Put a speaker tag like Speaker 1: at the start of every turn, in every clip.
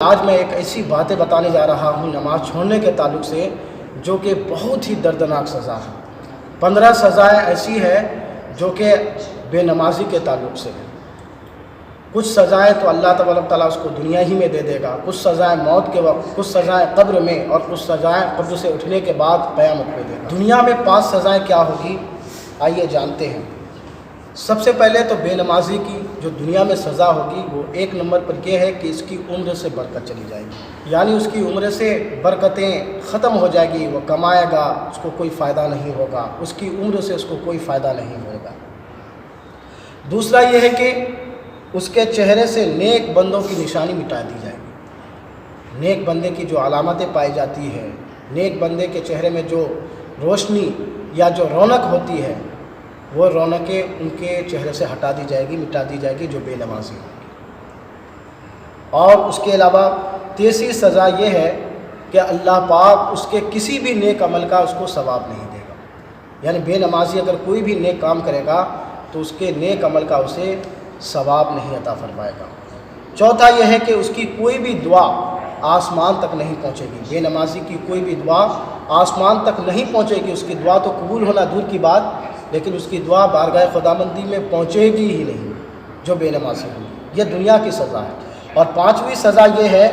Speaker 1: آج میں ایک ایسی باتیں بتانے جا رہا ہوں نماز چھوڑنے کے تعلق سے جو کہ بہت ہی دردناک سزا ہے۔ 15 سزائیں ایسی ہے جو کہ بے نمازی کے تعلق سے ہے۔ کچھ سزائیں تو اللہ تبارک تعالیٰ اس کو دنیا ہی میں دے دے گا، کچھ سزائیں موت کے وقت، کچھ سزائیں قبر میں، اور کچھ سزائیں قبر سے اٹھنے کے بعد قیامت میں دے گا۔ دنیا میں 5 سزائیں کیا ہوگی آئیے جانتے ہیں۔ سب سے پہلے تو بے نمازی کی جو دنیا میں سزا ہوگی وہ 1 نمبر پر یہ ہے کہ اس کی عمر سے برکت چلی جائے گی، یعنی اس کی عمر سے برکتیں ختم ہو جائے گی، وہ کمائے گا اس کو کوئی فائدہ نہیں ہوگا، اس کی عمر سے اس کو کوئی فائدہ نہیں ہوگا۔ دوسرا یہ ہے کہ اس کے چہرے سے نیک بندوں کی نشانی مٹا دی جائے گی۔ نیک بندے کی جو علامتیں پائی جاتی ہے، نیک بندے کے چہرے میں جو روشنی یا جو رونق ہوتی ہے، وہ رونقیں ان کے چہرے سے ہٹا دی جائے گی، مٹا دی جائے گی جو بے نمازی ہوگی۔ اور اس کے علاوہ تیسری سزا یہ ہے کہ اللہ پاک اس کے کسی بھی نیک عمل کا اس کو ثواب نہیں دے گا، یعنی بے نمازی اگر کوئی بھی نیک کام کرے گا تو اس کے نیک عمل کا اسے ثواب نہیں عطا فرمائے گا۔ چوتھا یہ ہے کہ اس کی کوئی بھی دعا آسمان تک نہیں پہنچے گی۔ بے نمازی کی کوئی بھی دعا آسمان تک نہیں پہنچے گی، اس کی دعا تو قبول ہونا دور کی بات، لیکن اس کی دعا بارگاہ خداوندی میں پہنچے گی ہی نہیں جو بے نمازی ہوگی۔ یہ دنیا کی سزا ہے۔ اور 5ویں سزا یہ ہے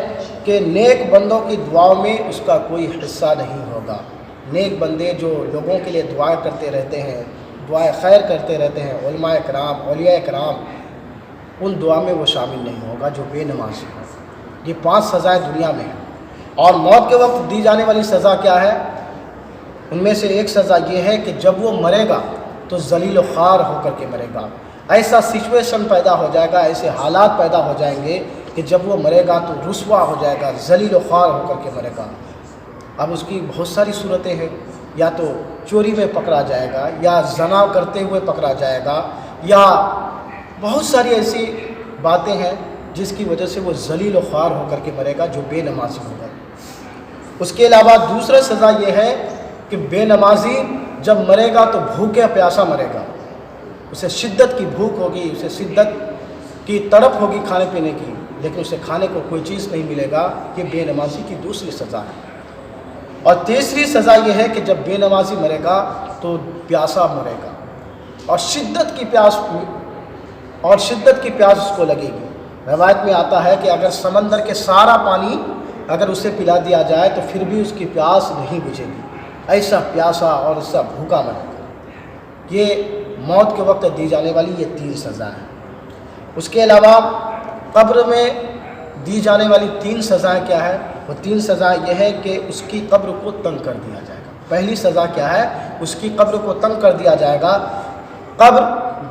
Speaker 1: کہ نیک بندوں کی دعاؤں میں اس کا کوئی حصہ نہیں ہوگا۔ نیک بندے جو لوگوں کے لیے دعائیں کرتے رہتے ہیں، دعائیں خیر کرتے رہتے ہیں، علماء کرام، اولیاء کرام، ان دعا میں وہ شامل نہیں ہوگا جو بے نمازی ہوگا۔ یہ 5 سزائیں دنیا میں ہیں۔ اور موت کے وقت دی جانے والی سزا کیا ہے؟ ان میں سے ایک سزا یہ ہے کہ جب وہ مرے گا تو ذلیل و خوار ہو کر کے مرے گا۔ ایسا سچویشن پیدا ہو جائے گا، ایسے حالات پیدا ہو جائیں گے کہ جب وہ مرے گا تو رسوا ہو جائے گا، ذلیل و خوار ہو کر کے مرے گا۔ اب اس کی بہت ساری صورتیں ہیں، یا تو چوری میں پکڑا جائے گا، یا زنا کرتے ہوئے پکڑا جائے گا، یا بہت ساری ایسی باتیں ہیں جس کی وجہ سے وہ ذلیل و خوار ہو کر کے مرے گا جو بے نمازی ہوگا۔ اس کے علاوہ دوسرا سزا یہ ہے کہ بے نمازی جب مرے گا تو بھوکے پیاسا مرے گا، اسے شدت کی بھوک ہوگی، اسے شدت کی تڑپ ہوگی کھانے پینے کی، لیکن اسے کھانے کو کوئی چیز نہیں ملے گا۔ یہ بے نمازی کی دوسری سزا ہے۔ اور تیسری سزا یہ ہے کہ جب بے نمازی مرے گا تو پیاسا مرے گا، اور شدت کی پیاس اس کو لگے گی۔ روایت میں آتا ہے کہ اگر سمندر کے سارا پانی اگر اسے پلا دیا جائے تو پھر بھی اس کی پیاس نہیں بجھے گی، ایسا پیاسا اور ایسا بھوکا مرے گا۔ یہ موت کے وقت دی جانے والی یہ 3 سزا ہیں۔ اس کے علاوہ قبر میں دی جانے والی 3 سزائیں کیا ہے؟ وہ 3 سزائیں یہ ہے کہ اس کی قبر کو تنگ کر دیا جائے گا۔ پہلی سزا کیا ہے؟ اس کی قبر کو تنگ کر دیا جائے گا۔ قبر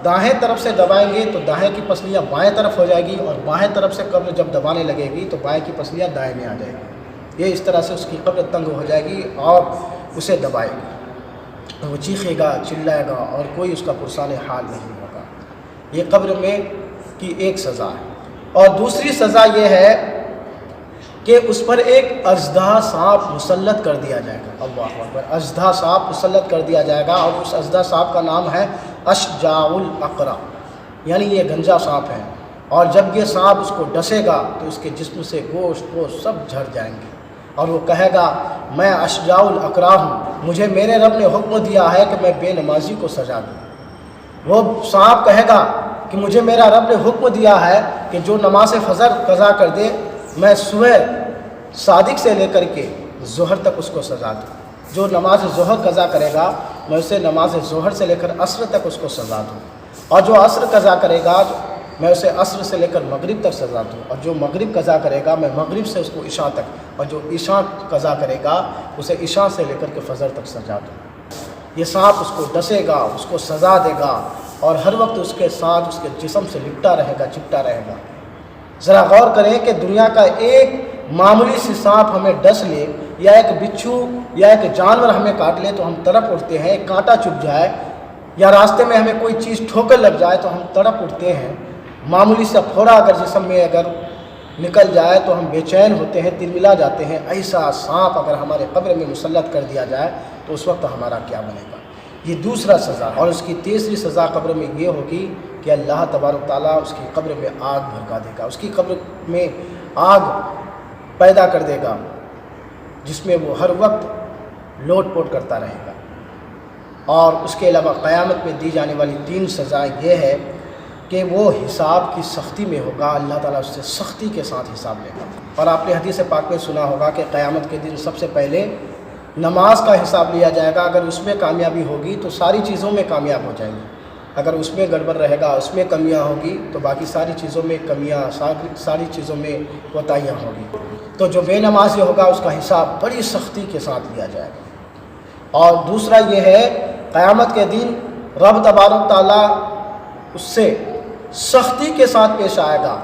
Speaker 1: دائیں طرف سے دبائیں گے تو دائیں کی پسلیاں بائیں طرف ہو جائے گی، اور بائیں طرف سے قبر جب دبانے لگے گی تو بائیں کی پسلیاں دائیں میں آ جائے گی۔ یہ اس طرح سے اس کی قبر تنگ ہو جائے گی اور اسے دبائے گی، وہ چیخے گا، چلائے گا، اور کوئی اس کا پرسان حال نہیں ہوگا۔ یہ قبر میں کی ایک سزا ہے۔ اور دوسری سزا یہ ہے کہ اس پر ایک اژدہا سانپ مسلط کر دیا جائے گا۔ اللہ اکبر! اژدہا سانپ مسلط کر دیا جائے گا، اور اس اژدہا سانپ کا نام ہے اشجاع الاقرع، یعنی یہ گنجا سانپ ہے۔ اور جب یہ سانپ اس کو ڈسے گا تو اس کے جسم سے گوشت سب جھڑ جائیں گے، اور وہ کہے گا میں اشجاع الاقرع ہوں، مجھے میرے رب نے حکم دیا ہے کہ میں بے نمازی کو سزا دوں۔ وہ سانپ کہے گا کہ مجھے میرا رب نے حکم دیا ہے کہ جو نماز فجر قضا کر دے میں صبح صادق سے لے کر کے ظہر تک اس کو سزا دوں۔ جو نماز ظہر قضا کرے گا میں اسے نماز ظہر سے لے کر عصر تک اس کو سزا دوں، اور جو عصر قضا کرے گا میں اسے عصر سے لے کر مغرب تک سزا دوں، اور جو مغرب قضا کرے گا میں مغرب سے اس کو عشاء تک، اور جو عشاء قضا کرے گا اسے عشاء سے لے کر کے فجر تک سزا دوں۔ یہ سانپ اس کو ڈسے گا، اس کو سزا دے گا، اور ہر وقت اس کے ساتھ اس کے جسم سے لپٹا رہے گا، چپٹا رہے گا۔ ذرا غور کریں کہ دنیا کا ایک معمولی سی سانپ ہمیں ڈس لے، یا ایک بچھو یا ایک جانور ہمیں کاٹ لے تو ہم تڑپ اٹھتے ہیں، ایک کانٹا چبھ جائے یا راستے میں ہمیں کوئی چیز ٹھوکر لگ جائے تو ہم تڑپ اٹھتے ہیں، معمولی سا پھوڑا اگر جسم میں اگر نکل جائے تو ہم بے چین ہوتے ہیں، تلملا جاتے ہیں۔ ایسا سانپ اگر ہمارے قبر میں مسلط کر دیا جائے تو اس وقت ہمارا کیا بنے گا؟ یہ دوسرا سزا۔ اور اس کی تیسری سزا قبر میں یہ ہوگی کہ اللہ تبارک تعالیٰ اس کی قبر میں آگ بھڑکا دے گا، اس کی قبر میں آگ پیدا کر دے گا جس میں وہ ہر وقت لوٹ پوٹ کرتا رہے گا۔ اور اس کے علاوہ قیامت میں دی جانے والی 3 سزائیں یہ ہے کہ وہ حساب کی سختی میں ہوگا، اللہ تعالیٰ اس سے سختی کے ساتھ حساب لے گا۔ اور آپ نے حدیث پاک میں سنا ہوگا کہ قیامت کے دن سب سے پہلے نماز کا حساب لیا جائے گا۔ اگر اس میں کامیابی ہوگی تو ساری چیزوں میں کامیاب ہو جائیں گی، اگر اس میں گڑبڑ رہے گا، اس میں کمیاں ہوگی تو باقی ساری چیزوں میں کمیاں، ساری چیزوں میں کوتاہیاں ہوگی۔ تو جو بے نمازی ہوگا اس کا حساب بڑی سختی کے ساتھ لیا جائے گا۔ اور دوسرا یہ ہے قیامت کے دن رب تبارک تعالیٰ اس سے سختی کے ساتھ پیش آئے گا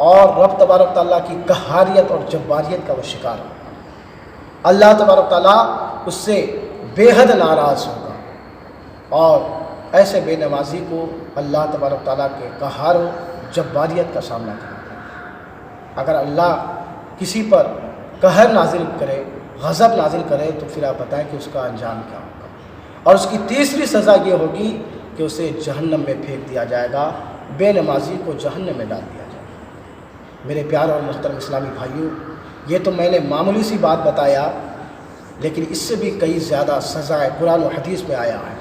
Speaker 1: اور رب تبارک تعالیٰ کی قہاریت اور جباریت کا وہ شکار ہوگا۔ اللہ تبارک تعالیٰ اس سے بے حد ناراض ہوگا اور ایسے بے نمازی کو اللہ تبارک تعالیٰ کے قہار و جباریت کا سامنا کرنا ہے۔ اگر اللہ کسی پر قہر نازل کرے، غضب نازل کرے تو پھر آپ بتائیں کہ اس کا انجام کیا ہوگا۔ اور اس کی تیسری سزا یہ ہوگی کہ اسے جہنم میں پھینک دیا جائے گا، بے نمازی کو جہنم میں ڈال دیا جائے گا۔ میرے پیار اور محترم اسلامی بھائیوں، یہ تو میں نے معمولی سی بات بتایا، لیکن اس سے بھی کئی زیادہ سزائیں قرآن و حدیث میں آیا ہے۔